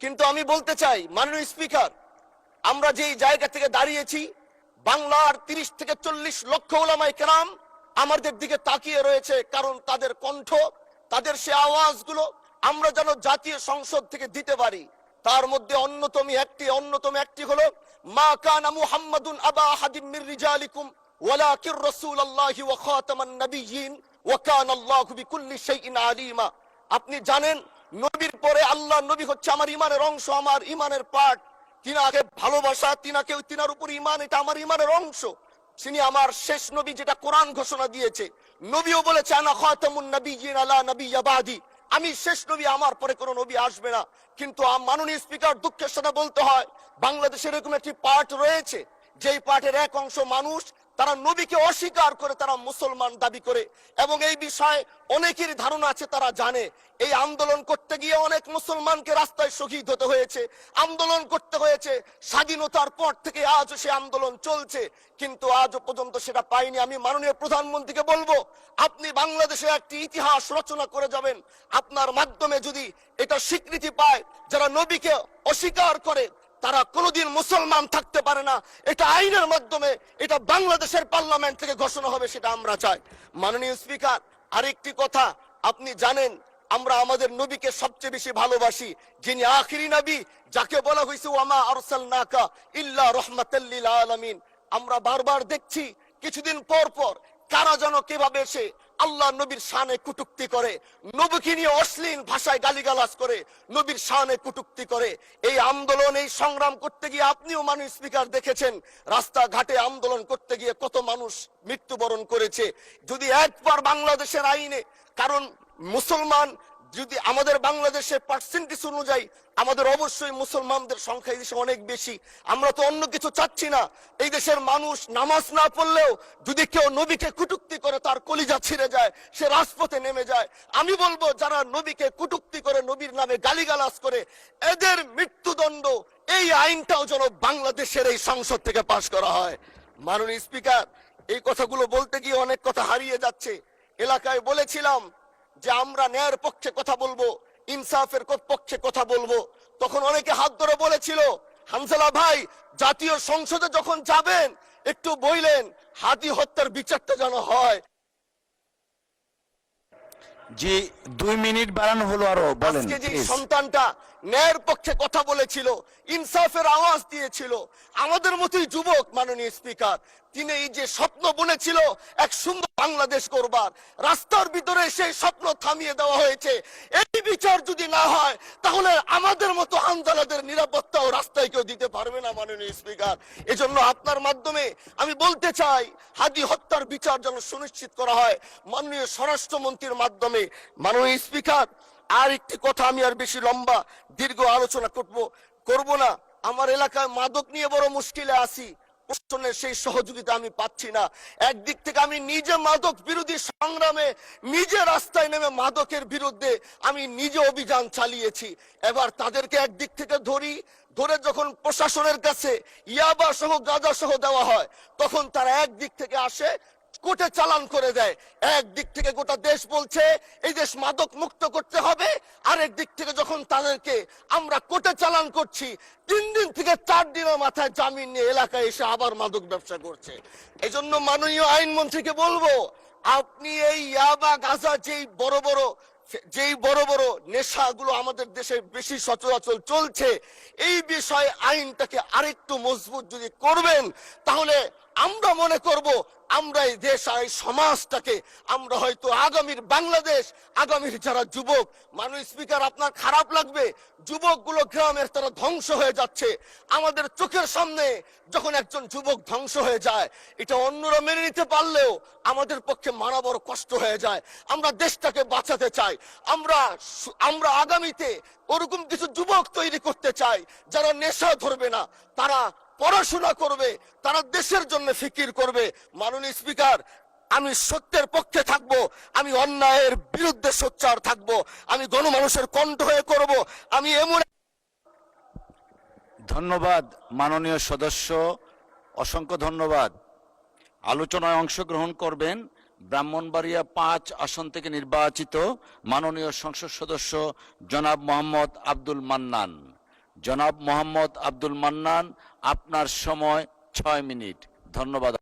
কিন্তু আমি বলতে চাই মাননীয় স্পিকার, আমরা যেই জায়গা থেকে দাঁড়িয়েছি, বাংলার 30 থেকে 40 লক্ষ ওলামায়ে কেরাম আমাদের দিকে তাকিয়ে রয়েছে, কারণ তাদের কণ্ঠ, তাদের সে আওয়াজগুলো আমরা যেন জাতীয় সংসদ থেকে দিতে পারি। তার মধ্যে অন্যতম একটি হলো মা কানা মুহাম্মাদুন আবা আহাদিম মির রিজালিকুম ওয়ালাকির রাসূলুল্লাহি ওয়া খাতামান নাবিয়্যিন ওয়া কানা আল্লাহু বিকুল্লি শাইইন আলিমা। আপনি জানেন, নবীর পরে আল্লাহ নবী হচ্ছে আমার ইমানের অংশ, আমার ইমানের পার্ট। তিনাকে ভালোবাসা, তিনার উপর ইমান, এটা আমার ইমানের অংশ। তিনি আমার শেষ নবী, যেটা কোরআন ঘোষণা দিয়েছে। নবীও বলেছে আনা খাতামুন নাবিয়্যিন আলা নাবিয়্যা বাদি, আমি শেষ নবী, আমার পরে কোনো নবী আসবে না। কিন্তু মাননীয় স্পিকার, দুঃখের সাথে বলতে হয়, বাংলাদেশের এরকম একটি পার্ট রয়েছে, যেই পার্টের এক অংশ মানুষ, তারা নবীকে অস্বীকার করে, তারা মুসলমান দাবি করে। এবং এই বিষয়ে অনেকেরই ধারণা আছে, তারা জানে এই আন্দোলন করতে গিয়ে অনেক মুসলমানকে রাস্তায় শহীদ হতে হয়েছে, আন্দোলন করতে হয়েছে। স্বাধীনতার পর থেকে আজও সে আন্দোলন চলছে, কিন্তু আজও পর্যন্ত সেটা পাইনি। আমি মাননীয় প্রধানমন্ত্রীকে বলবো, আপনি বাংলাদেশে একটি ইতিহাস রচনা করে যাবেন। আপনার মাধ্যমে যদি এটা স্বীকৃতি পায়, যারা নবীকে অস্বীকার করে তারা কোনোদিন মুসলমান থাকতে পারে না, এটা আইনের মাধ্যমে, এটা বাংলাদেশের পার্লামেন্ট থেকে ঘোষণা হবে, সেটা আমরা চাই। মাননীয় স্পিকার, আরেকটি কথা, আপনি জানেন আমরা আমাদের নবীকে সবচেয়ে বেশি ভালোবাসি, যিনি আখিরি নবী, যাকে বলা হয়েছে ওয়ামা আরসালনাকা ইল্লা রাহমাতাল লিল আলামিন। আমরা বারবার দেখছি কিছুদিন পর পর কারা যেন কিভাবে সে আল্লাহ নবীর শানে কটূক্তি করে, নবীকে নিয়ে অশ্লীল ভাষায় গালিগালাজ করে, নবীর শানে কটূক্তি করে। এই আন্দোলন, এই সংগ্রাম করতে গিয়ে আপনিও মাননীয় স্পিকার দেখেছেন, রাস্তাঘাটে আন্দোলন করতে গিয়ে কত মানুষ মৃত্যুবরণ করেছে। যদি একবার বাংলাদেশের আইনে, কারণ মুসলমান যদি আমাদের বাংলাদেশের পার্সেন্টেজ অনুযায়ী আমাদের অবশ্যই মুসলমানদের সংখ্যা এই দেশে অনেক বেশি। আমরা তো অন্য কিছু চাচ্ছি না। এই দেশের মানুষ নামাজ না পড়লেও যদি কেউ নবীকে কটূক্তি করে, তার কলিজা ছিঁড়ে যায়, সে রাজপথে নেমে যায়। আমি বলবো, যারা নবীকে কটূক্তি করে, নবীর নামে গালিগালাজ করে, এদের মৃত্যুদণ্ড, এই আইনটাও যেন বাংলাদেশের এই সংসদ থেকে পাশ করা হয়। মাননীয় স্পিকার, এই কথাগুলো বলতে গিয়ে অনেক কথা হারিয়ে যাচ্ছে। এলাকায় বলেছিলাম যে আমরা ন্যায়ের পক্ষে কথা বলবো, ইনসাফের পক্ষে কথা বলবো। তখন অনেকে হাত ধরে বলেছিল, হানজালা ভাই, জাতীয় সংসদে যখন যাবেন একটু বললেন হাদি হত্যার বিচারটা যেন হয়। জি, 2 মিনিট বাড়ানো হলো, আরো বলেন। আজকে যে সন্তানটা ন্যায়ের পক্ষে কথা বলেছিল, ইনসাফের আওয়াজ দিয়েছিল, আমাদের মতোই যুবক, মাননীয় স্পিকার, তিনি এই যে স্বপ্ন বুনেছিল এক সুন্দর বাংলাদেশ করবার, রাস্তার ভিতরে সেই স্বপ্ন থামিয়ে দেওয়া হয়েছে। এই বিচার যদি না হয়, তাহলে আমাদের মতো হানজালাদের নিরাপত্তাও রাস্তায় কেউ দিতে পারবে না, মাননীয় স্পিকার। এজন্য আপনার মাধ্যমে আমি বলতে চাই, হাদি হত্যার বিচার যেন সুনিশ্চিত করা হয় মাননীয় স্বরাষ্ট্রমন্ত্রীর মাধ্যমে। মাননীয় স্পিকার, আর একটি কথা, আমি আর বেশি লম্বা দীর্ঘ আলোচনা করব না। আমার এলাকায় মাদক নিয়ে বড় মুশকিলে আছি, সেই সহযোগিতা আমি পাচ্ছি না। একদিক থেকে আমি নিজে মাদক বিরোধী সংগ্রামে নিজে রাস্তায় নেমে মাদকের বিরুদ্ধে আমি নিজে অভিযান চালিয়েছি। এবার তাদেরকে একদিক থেকে ধরে যখন প্রশাসনের কাছে ইয়াবা সহ গাঁজা সহ দেওয়া হয়, তখন তারা একদিক থেকে আসে, কোর্টে চালান করে দেয়। একদিক থেকে গোটা দেশ বলছে এই দেশ মাদক মুক্ত করতে হবে, আরেক দিক থেকে যখন তাদেরকে আমরা কোর্টে চালান করছি, 3 দিন থেকে 4 দিনের মাথায় জামিন নিয়ে এলাকায় এসে আবার মাদক ব্যবসা করছে। এই জন্য মাননীয় আইনমন্ত্রীকে বলবো, আপনি এই ইয়াবা গাঁজা যেই বড় বড় নেশাগুলো আমাদের দেশে বেশি সচরাচর চলছে, এই বিষয়ে আইনটাকে আরেকটু মজবুত যদি করবেন, তাহলে আমরা মনে করব আমরা এই দেশ আর এই সমাজটাকে আমরা হয়তো আগামীর বাংলাদেশ, আগামীর যারা যুবক, মাননীয় স্পিকার, আপনার খারাপ লাগবে, যুবকগুলো গ্রামের তারা ধ্বংস হয়ে যাচ্ছে। আমাদের চোখের সামনে যখন একজন যুবক ধ্বংস হয়ে যায়, এটা অন্যরা মেনে নিতে পারলেও আমাদের পক্ষে মানা বড় কষ্ট হয়ে যায়। আমরা দেশটাকে বাঁচাতে চাই, আমরা আগামীতে ওরকম কিছু যুবক তৈরি করতে চাই যারা নেশা ধরবে না, তারা পড়াশোনা করবে, তারা দেশের জন্য ফিকির করবে। মাননীয় স্পিকার, আমি সত্যের পক্ষে থাকব, আমি অন্যায়ের বিরুদ্ধে সোচ্চার থাকব, আমি গণমানুষের কণ্ঠ হয়ে করব। আমি এমন। ধন্যবাদ মাননীয় সদস্য, অসংখ্য ধন্যবাদ। আলোচনায় অংশগ্রহণ করবেন ব্রাহ্মণবাড়িয়া 5 আসন থেকে নির্বাচিত মাননীয় সংসদ সদস্য জনাব মোহাম্মদ আব্দুল মান্নান। জনাব মোহাম্মদ আব্দুল মান্নান, আপনার সময় 6 মিনিট। ধন্যবাদ।